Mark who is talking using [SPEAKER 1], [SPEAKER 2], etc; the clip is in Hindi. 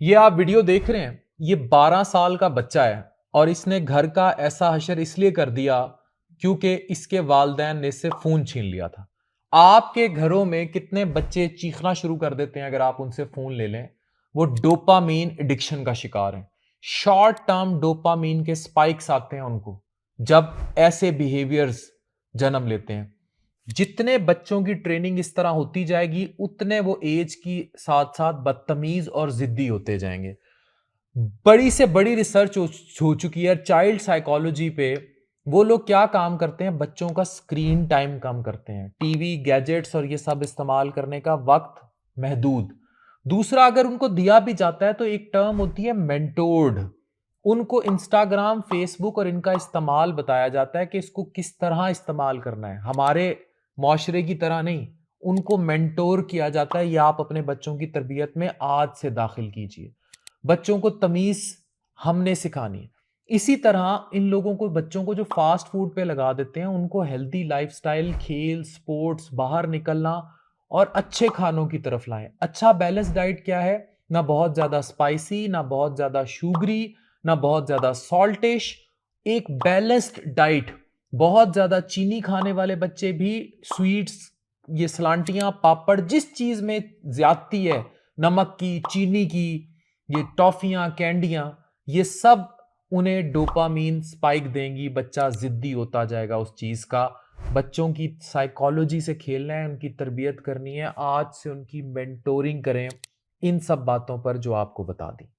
[SPEAKER 1] ये आप वीडियो देख रहे हैं, ये 12 साल का बच्चा है और इसने घर का ऐसा हशर इसलिए कर दिया क्योंकि इसके वालिदैन ने इससे फोन छीन लिया था। आपके घरों में कितने बच्चे चीखना शुरू कर देते हैं अगर आप उनसे फोन ले लें? वो डोपामीन एडिक्शन का शिकार है। शॉर्ट टर्म डोपामीन के स्पाइक्स आते हैं उनको जब ऐसे बिहेवियर्स जन्म लेते हैं। जितने बच्चों की ट्रेनिंग इस तरह होती जाएगी उतने वो एज की साथ साथ बदतमीज और जिद्दी होते जाएंगे। बड़ी से बड़ी रिसर्च हो चुकी है चाइल्ड साइकोलॉजी पे। वो लोग क्या काम करते हैं, बच्चों का स्क्रीन टाइम कम करते हैं, टीवी गैजेट्स और ये सब इस्तेमाल करने का वक्त महदूद। दूसरा, अगर उनको दिया भी जाता है तो एक टर्म होती है मेंटोर्ड। उनको इंस्टाग्राम फेसबुक और इनका इस्तेमाल बताया जाता है कि इसको किस तरह इस्तेमाल करना है, हमारे माशरे की तरह नहीं। उनको मेंटोर किया जाता है, या आप अपने बच्चों की तरबियत में आज से दाखिल कीजिए। बच्चों को तमीज हमने सिखानी है। इसी तरह इन लोगों को, बच्चों को जो फास्ट फूड पे लगा देते हैं, उनको हेल्दी लाइफस्टाइल, खेल, स्पोर्ट्स, बाहर निकलना और अच्छे खानों की तरफ लाएं। अच्छा बैलेंस डाइट क्या है? ना बहुत ज्यादा स्पाइसी, ना बहुत ज्यादा शुगरी, ना बहुत ज्यादा सॉल्टिश। एक बैलेंस्ड डाइट। बहुत ज्यादा चीनी खाने वाले बच्चे भी स्वीट्स, ये सलांटियां, पापड़, जिस चीज में ज्यादती है, नमक की, चीनी की, ये टॉफियां, कैंडियां, ये सब उन्हें डोपामीन स्पाइक देंगी। बच्चा जिद्दी होता जाएगा उस चीज का। बच्चों की साइकोलॉजी से खेलना है, उनकी तरबियत करनी है, आज से उनकी मेंटोरिंग करें इन सब बातों पर जो आपको बता दी।